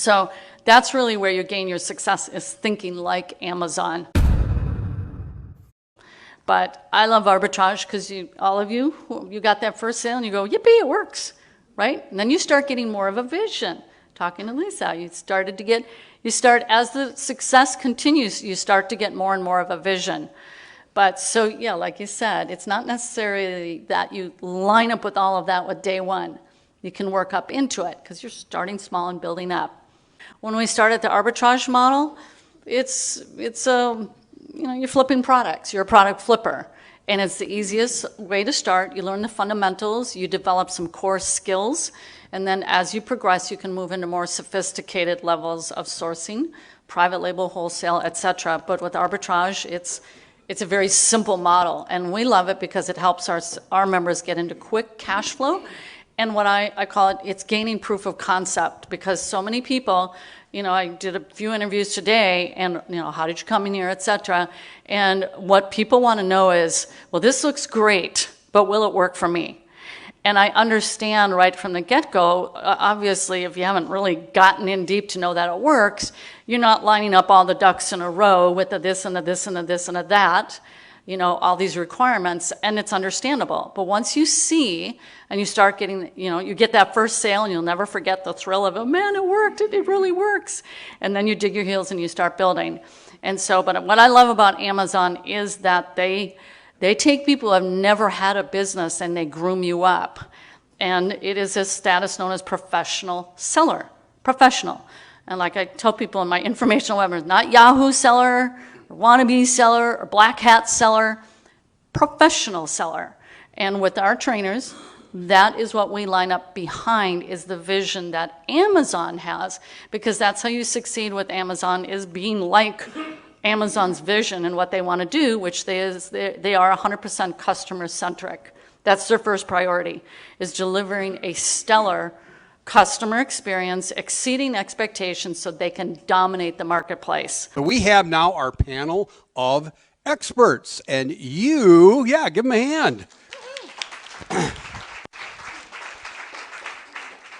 So that's really where you gain your success, is thinking like Amazon. But I love arbitrage because all of you got that first sale and you go, yippee, it works, right? And then you start getting more of a vision. Talking to Lisa, you start, as the success continues, you start to get more and more of a vision. But so, yeah, like you said, it's not necessarily that you line up with all of that with day one. You can work up into it because you're starting small and building up. When we started the arbitrage model, it's you're flipping products. You're a product flipper. And it's the easiest way to start. You learn the fundamentals, you develop some core skills, and then as you progress, you can move into more sophisticated levels of sourcing, private label, wholesale, etc. But with arbitrage, it's a very simple model, and we love it because it helps our members get into quick cash flow. And what I call it, it's gaining proof of concept, because so many people, I did a few interviews today, and how did you come in here, etc. And what people want to know is, well, this looks great, but will it work for me? And I understand right from the get-go, obviously, if you haven't really gotten in deep to know that it works, you're not lining up all the ducks in a row with the this and the this and the this and the that, all these requirements, and it's understandable. But once you see and you start getting, you get that first sale, and you'll never forget the thrill of, oh man, it worked, it really works. And then you dig your heels and you start building. And so, but what I love about Amazon is that they take people who have never had a business and they groom you up. And it is a status known as professional seller, professional. And like I tell people in my informational webinars, not Yahoo seller, or wannabe seller, or black hat seller, professional seller. And with our trainers, that is what we line up behind, is the vision that Amazon has, because that's how you succeed with Amazon, is being like Amazon's vision and what they want to do, which they are 100% customer centric. That's their first priority, is delivering a stellar customer experience, exceeding expectations so they can dominate the marketplace. So we have now our panel of experts, and give them a hand.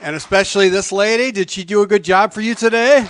And especially this lady, did she do a good job for you today?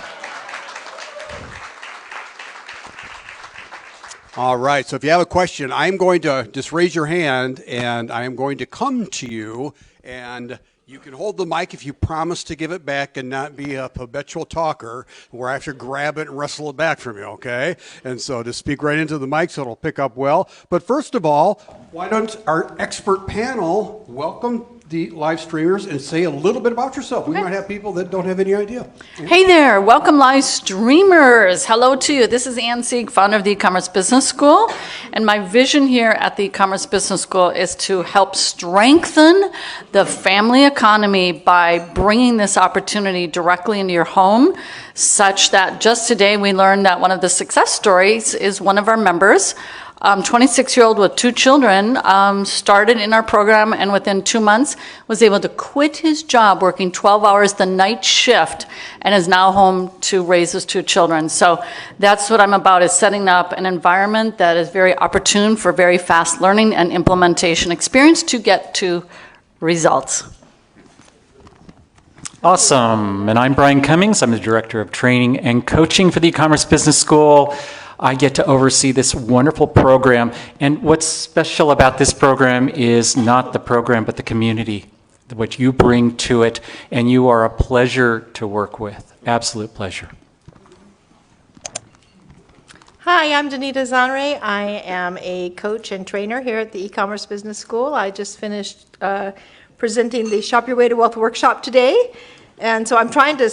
All right, so if you have a question, I'm going to just raise your hand, and I'm going to come to you, and you can hold the mic if you promise to give it back and not be a habitual talker where I have to grab it and wrestle it back from you, okay? And so just speak right into the mic so it'll pick up well. But first of all, why don't our expert panel welcome the live streamers and say a little bit about yourself. We might have people that don't have any idea. Hey there, welcome live streamers. Hello to you. This is Ann SIEG, founder of the E-Commerce Business School. And my vision here at the E-Commerce Business School is to help strengthen the family economy by bringing this opportunity directly into your home, such that just today we learned that one of the success stories is one of our members, 26-year-old with 2 children, started in our program, and within 2 months was able to quit his job working 12 hours the night shift and is now home to raise his 2 children. So that's what I'm about, is setting up an environment that is very opportune for very fast learning and implementation experience to get to results. Awesome. And I'm Brian Cummings. I'm the Director of Training and Coaching for the E-Commerce Business School. I get to oversee this wonderful program. And what's special about this program is not the program, but the community, what you bring to it. And you are a pleasure to work with. Absolute pleasure. Hi, I'm DANITA ZANRE. I am a coach and trainer here at the E-Commerce Business School. I just finished presenting the Shop Your Way to Wealth workshop today. And so I'm trying to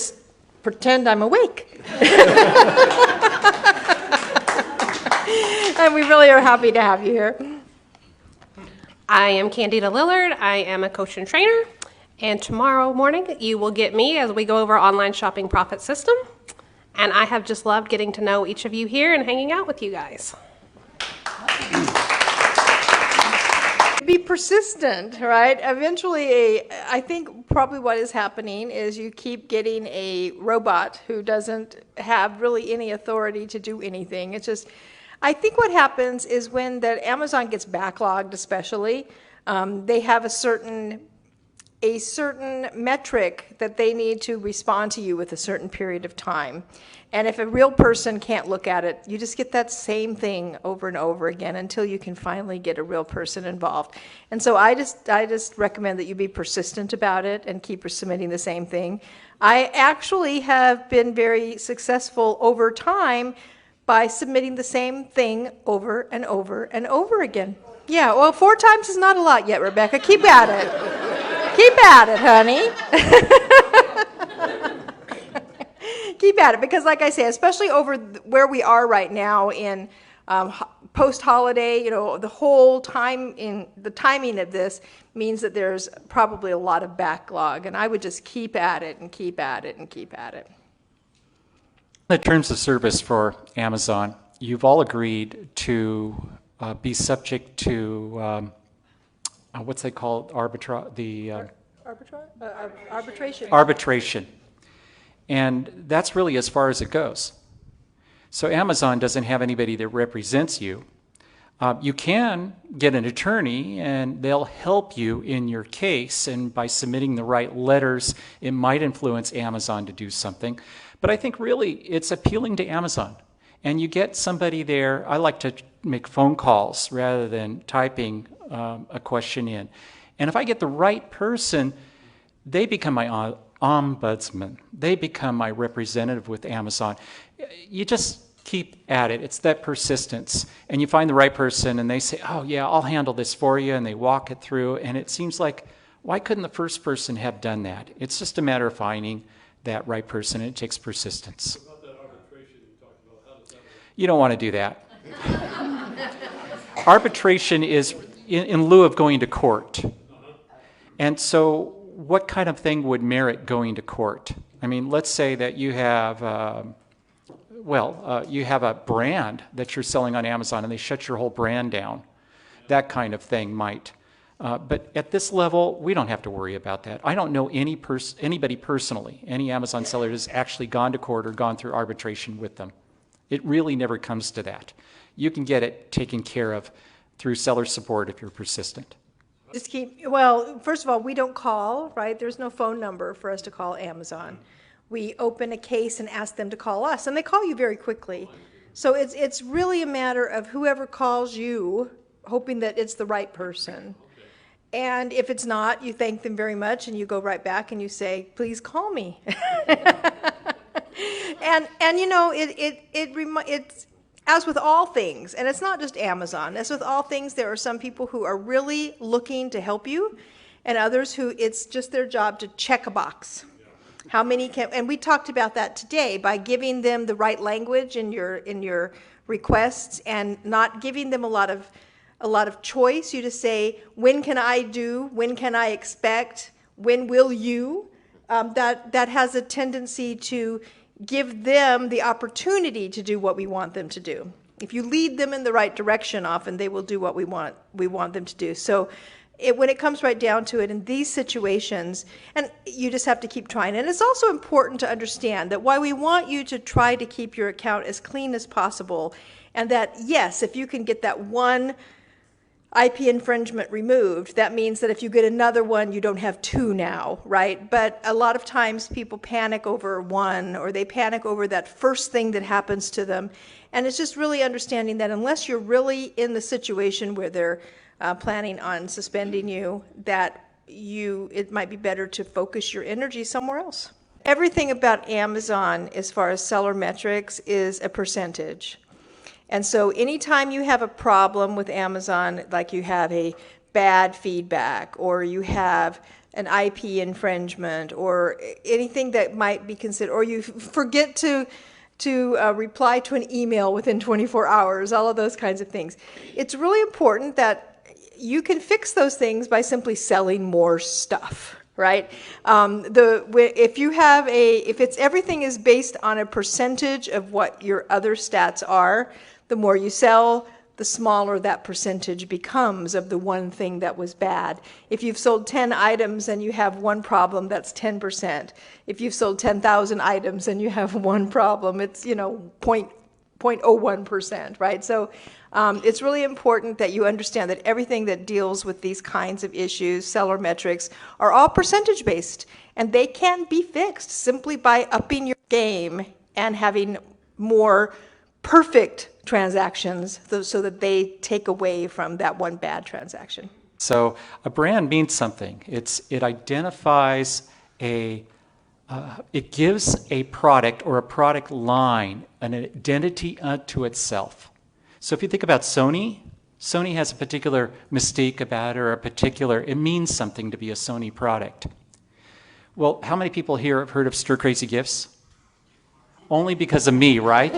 pretend I'm awake. And we really are happy to have you here. I am Candida Lillard. I am a coach and trainer. And tomorrow morning, you will get me as we go over online shopping profit system. And I have just loved getting to know each of you here and hanging out with you guys. Be persistent, right? Eventually, I think probably what is happening is you keep getting a robot who doesn't have really any authority to do anything. It's just, I think what happens is when that Amazon gets backlogged, especially, they have a certain a certain metric that they need to respond to you with a certain period of time. And if a real person can't look at it, you just get that same thing over and over again until you can finally get a real person involved. And so I just recommend that you be persistent about it and keep submitting the same thing. I actually have been very successful over time by submitting the same thing over and over and over again. Yeah, well, 4 times is not a lot yet, Rebecca. Keep at it. Keep at it, honey. Keep at it, because like I say, especially over where we are right now in post-holiday, you know, the whole time in the timing of this means that there's probably a lot of backlog, and I would just keep at it and keep at it and keep at it. The terms of service for Amazon, you've all agreed to be subject to what's they called, arbitration. Arbitration. And that's really as far as it goes. So Amazon doesn't have anybody that represents you. You can get an attorney and they'll help you in your case, and by submitting the right letters, it might influence Amazon to do something. But I think really it's appealing to Amazon. And you get somebody there. I like to make phone calls rather than typing a question in. And if I get the right person, they become my ombudsman. They become my representative with Amazon. You just keep at it. It's that persistence. And you find the right person and they say, oh yeah, I'll handle this for you. And they walk it through. And it seems like, why couldn't the first person have done that? It's just a matter of finding that right person, and it takes persistence. What about that arbitration you talked about? How does that work? You don't want to do that. Arbitration is in lieu of going to court. And so what kind of thing would merit going to court? I mean, let's say that you have, you have a brand that you're selling on Amazon and they shut your whole brand down. That kind of thing might. But at this level, we don't have to worry about that. I don't know anybody personally, any Amazon seller has actually gone to court or gone through arbitration with them. It really never comes to that. You can get it taken care of through seller support if you're persistent. Well, first of all, we don't call, right? There's no phone number for us to call Amazon. We open a case and ask them to call us, and they call you very quickly. So it's really a matter of whoever calls you, hoping that it's the right person. And if it's not, you thank them very much, and you go right back and you say, please call me. and you know, it's as with all things, and it's not just Amazon, as with all things, there are some people who are really looking to help you, and others who it's just their job to check a box. How many can, and we talked about that today, by giving them the right language in your requests and not giving them a lot of choice. You just say, when can I do, when can I expect, when will you? That has a tendency to give them the opportunity to do what we want them to do. If you lead them in the right direction, often they will do what we want them to do. So when it comes right down to it, in these situations, and you just have to keep trying. And it's also important to understand that while we want you to try to keep your account as clean as possible, and that, yes, if you can get that one IP infringement removed, that means that if you get another one, you don't have 2 now, right? But a lot of times people panic over one, or they panic over that first thing that happens to them. And it's just really understanding that unless you're really in the situation where they're planning on suspending you, that it might be better to focus your energy somewhere else. Everything about Amazon, as far as seller metrics, is a percentage. And so anytime you have a problem with Amazon, like you have a bad feedback, or you have an IP infringement, or anything that might be considered, or you forget to reply to an email within 24 hours, all of those kinds of things, it's really important that you can fix those things by simply selling more stuff, right? If everything is based on a percentage of what your other stats are, the more you sell, the smaller that percentage becomes of the one thing that was bad. If you've sold 10 items and you have one problem, that's 10%. If you've sold 10,000 items and you have one problem, it's 0.1%, 0.01%, right? So it's really important that you understand that everything that deals with these kinds of issues, seller metrics, are all percentage based, and they can be fixed simply by upping your game and having more perfect transactions so that they take away from that one bad transaction. So a brand means something. It identifies it gives a product or a product line an identity unto itself. So if you think about Sony has a particular mystique about it, or it means something to be a Sony product. Well, how many people here have heard of Stir Crazy Gifts? Only because of me, right?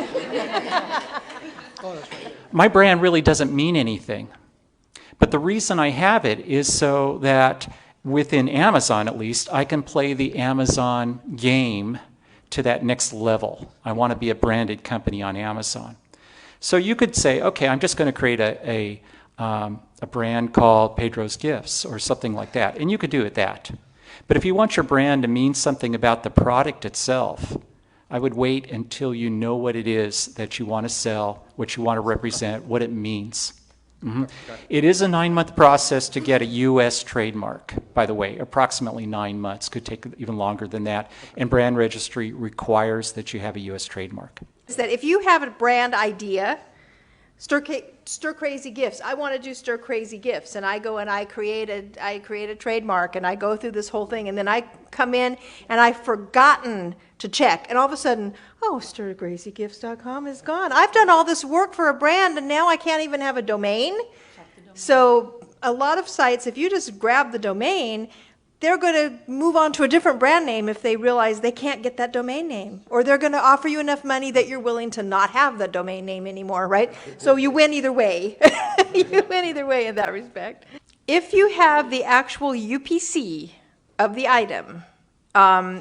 My brand really doesn't mean anything. But the reason I have it is so that within Amazon, at least, I can play the Amazon game to that next level. I want to be a branded company on Amazon. So you could say, okay, I'm just going to create a brand called Pedro's Gifts or something like that. And you could do it that. But if you want your brand to mean something about the product itself, I would wait until you know what it is that you want to sell, what you want to represent, what it means. Mm-hmm. It is a 9-month process to get a U.S. trademark, by the way, approximately 9 months, could take even longer than that, and brand registry requires that you have a U.S. trademark. Is that if you have a brand idea, Stir Crazy Gifts, I want to do Stir Crazy Gifts, and I go and I create a trademark, and I go through this whole thing, and then I come in and I've forgotten to check, and all of a sudden, oh, stircrazygifts.com is gone. I've done all this work for a brand, and now I can't even have a domain. So a lot of sites, if you just grab the domain, they're going to move on to a different brand name if they realize they can't get that domain name. Or they're going to offer you enough money that you're willing to not have the domain name anymore, right? So you win either way. You win either way in that respect. If you have the actual UPC of the item,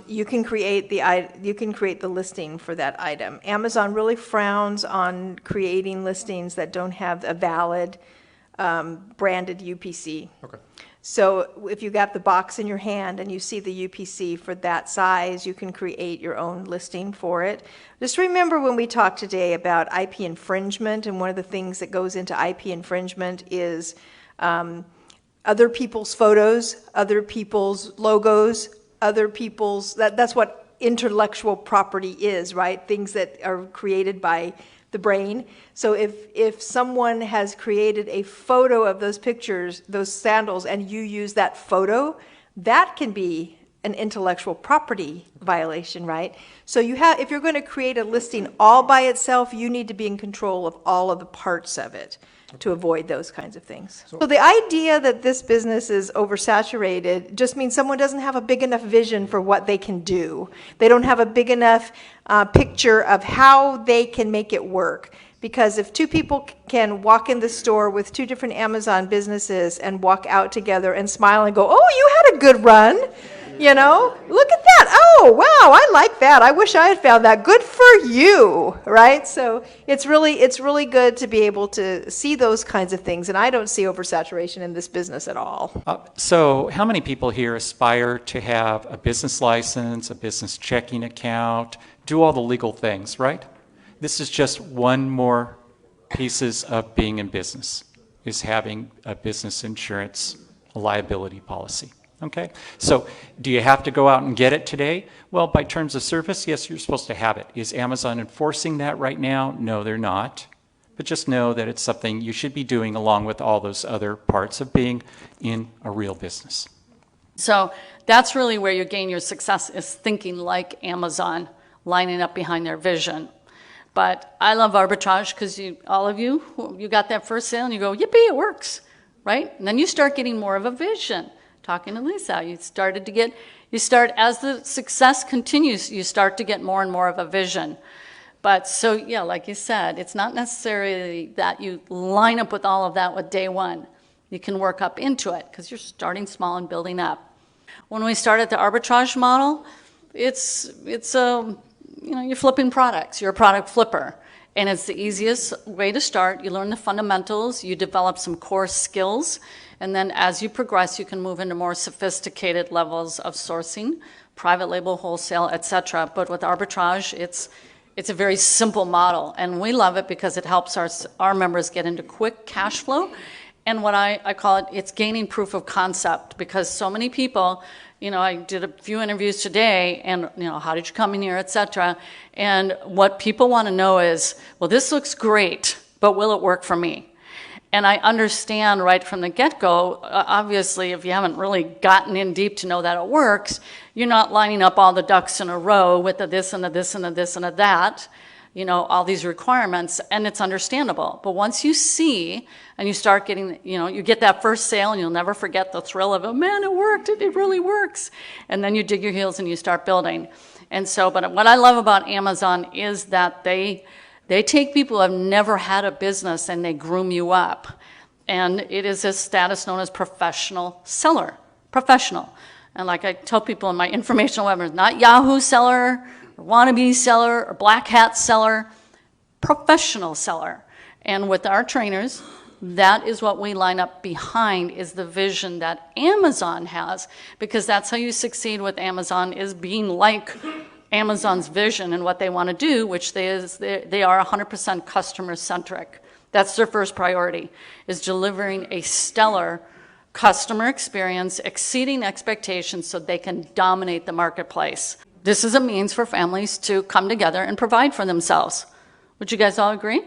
you can create the listing for that item. Amazon really frowns on creating listings that don't have a valid branded UPC. Okay. So if you got the box in your hand and you see the UPC for that size, you can create your own listing for it. Just remember when we talked today about IP infringement, and one of the things that goes into IP infringement is other people's photos, other people's logos, other people's, that's what intellectual property is, right? Things that are created by the brain. So if someone has created a photo of those pictures, those sandals, and you use that photo, that can be an intellectual property violation, right? So if you're going to create a listing all by itself, you need to be in control of all of the parts of it to avoid those kinds of things. So the idea that this business is oversaturated just means someone doesn't have a big enough vision for what they can do. They don't have a big enough picture of how they can make it work. Because if two people can walk in the store with two different Amazon businesses and walk out together and smile and go, oh, you had a good run, you know, look at that. Oh, wow, I like that. I wish I had found that. Good for you, right? So it's really good to be able to see those kinds of things. And I don't see oversaturation in this business at all. So how many people here aspire to have a business license, a business checking account, do all the legal things, right? This is just one more pieces of being in business, is having a business insurance, a liability policy. Okay, so do you have to go out and get it today? Well, by terms of service, yes, you're supposed to have it. Is Amazon enforcing that right now? No, they're not. But just know that it's something you should be doing along with all those other parts of being in a real business. So that's really where you gain your success, is thinking like Amazon, lining up behind their vision. But I love arbitrage because all of you got that first sale and you go, yippee, it works, right? And then you start getting more of a vision. Talking to Lisa, you start as the success continues, you start to get more and more of a vision. But so, yeah, like you said, it's not necessarily that you line up with all of that with day one. You can work up into it because you're starting small and building up. When we started the arbitrage model, it's you're flipping products. You're a product flipper. And it's the easiest way to start. You learn the fundamentals, you develop some core skills, and then as you progress, you can move into more sophisticated levels of sourcing, private label, wholesale, etc. But with arbitrage, It's a very simple model, and we love it because it helps our members get into quick cash flow. And what I call it, it's gaining proof of concept, because so many people, I did a few interviews today, and, how did you come in here, et cetera. And what people want to know is, well, this looks great, but will it work for me? And I understand right from the get-go, obviously, if you haven't really gotten in deep to know that it works, you're not lining up all the ducks in a row with the this and the this and the this and the that, all these requirements, and it's understandable. But once you see and you start getting, you get that first sale, and you'll never forget the thrill of, oh man, it worked, it really works. And then you dig your heels and you start building. And so, but what I love about Amazon is that they take people who have never had a business and they groom you up. And it is a status known as professional seller, professional. And like I tell people in my informational webinars, not Yahoo seller, or wannabe seller, or black hat seller, professional seller. And with our trainers, that is what we line up behind, is the vision that Amazon has, because that's how you succeed with Amazon, is being like Amazon's vision and what they want to do, which they are 100% customer centric. That's their first priority, is delivering a stellar customer experience, exceeding expectations so they can dominate the marketplace. This is a means for families to come together and provide for themselves. Would you guys all agree?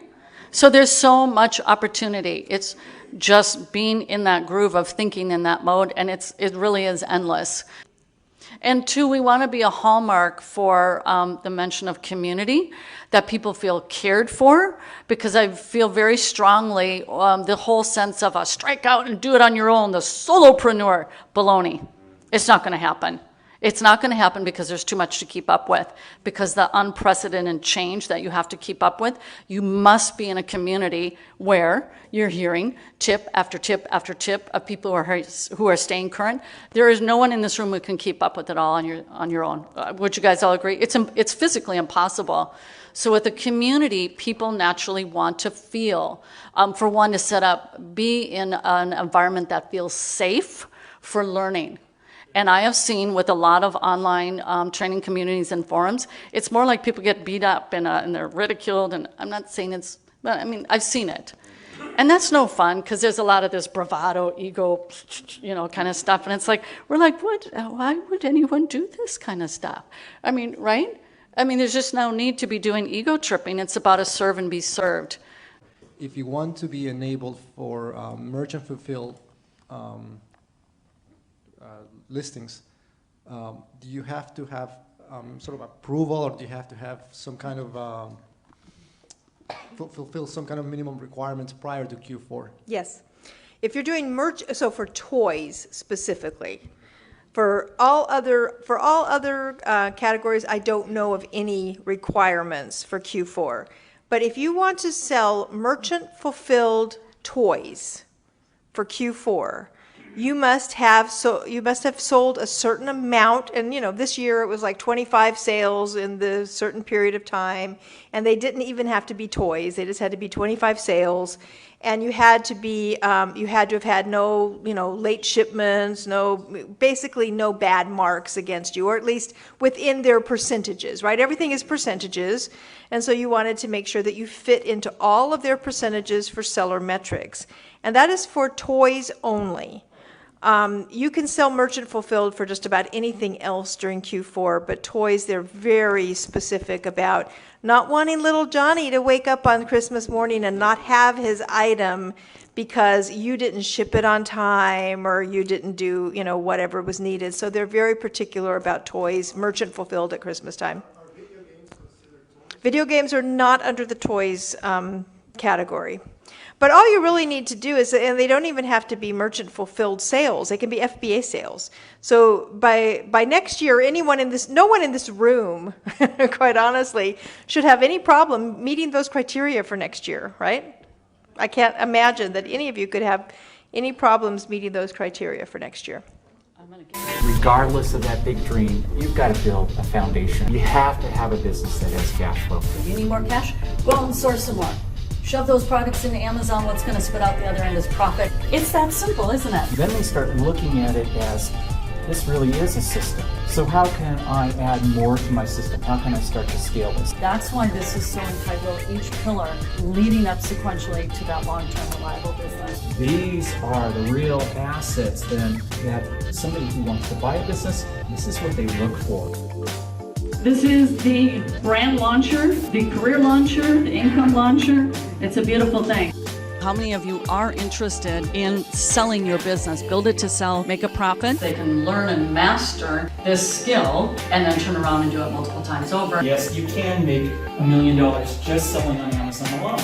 So there's so much opportunity. It's just being in that groove of thinking in that mode, and it really is endless. And two, we want to be a hallmark for the mention of community, that people feel cared for, because I feel very strongly the whole sense of a strike out and do it on your own, the solopreneur, baloney. It's not going to happen. It's not going to happen because there's too much to keep up with, because the unprecedented change that you have to keep up with, you must be in a community where you're hearing tip after tip after tip of people who are staying current. There is no one in this room who can keep up with it all on your own. Would you guys all agree? It's physically impossible. So with a community, people naturally want to feel, for one, to set up, be in an environment that feels safe for learning. And I have seen with a lot of online training communities and forums, it's more like people get beat up and they're ridiculed. And I'm not saying it's, but I mean, I've seen it. And that's no fun, because there's a lot of this bravado, ego, kind of stuff. And it's like, we're like, what? Why would anyone do this kind of stuff? I mean, right? I mean, there's just no need to be doing ego tripping. It's about a serve and be served. If you want to be enabled for merchant fulfilled listings, do you have to have sort of approval, or do you have to have some kind of fulfill some kind of minimum requirements prior to Q4? Yes. If you're doing so for toys specifically, for all other categories, I don't know of any requirements for Q4. But if you want to sell merchant fulfilled toys for Q4, you must have sold a certain amount, and this year it was like 25 sales in the certain period of time, and they didn't even have to be toys; they just had to be 25 sales, and you had to have had no late shipments, basically no bad marks against you, or at least within their percentages, right? Everything is percentages, and so you wanted to make sure that you fit into all of their percentages for seller metrics, and that is for toys only. You can sell merchant fulfilled for just about anything else during Q4, but toys, they're very specific about not wanting little Johnny to wake up on Christmas morning and not have his item because you didn't ship it on time or you didn't do, whatever was needed. So they're very particular about toys, merchant fulfilled at Christmas time. Are video games considered toys? Video games are not under the toys category. But all you really need to do is, and they don't even have to be merchant fulfilled sales, they can be FBA sales. So by next year, no one in this room, quite honestly, should have any problem meeting those criteria for next year, right? I can't imagine that any of you could have any problems meeting those criteria for next year. Regardless of that big dream, you've got to build a foundation. You have to have a business that has cash flow. You need more cash? Go out and source some more. Shove those products into Amazon, what's going to spit out the other end is profit. It's that simple, isn't it? Then they start looking at it as, this really is a system. So how can I add more to my system? How can I start to scale this? That's why this is so integral, each pillar leading up sequentially to that long-term reliable business. These are the real assets then that somebody who wants to buy a business, this is what they look for. This is the brand launcher, the career launcher, the income launcher. It's a beautiful thing. How many of you are interested in selling your business? Build it to sell, make a profit. They can learn and master this skill and then turn around and do it multiple times over. Yes, you can make $1 million just selling on Amazon alone.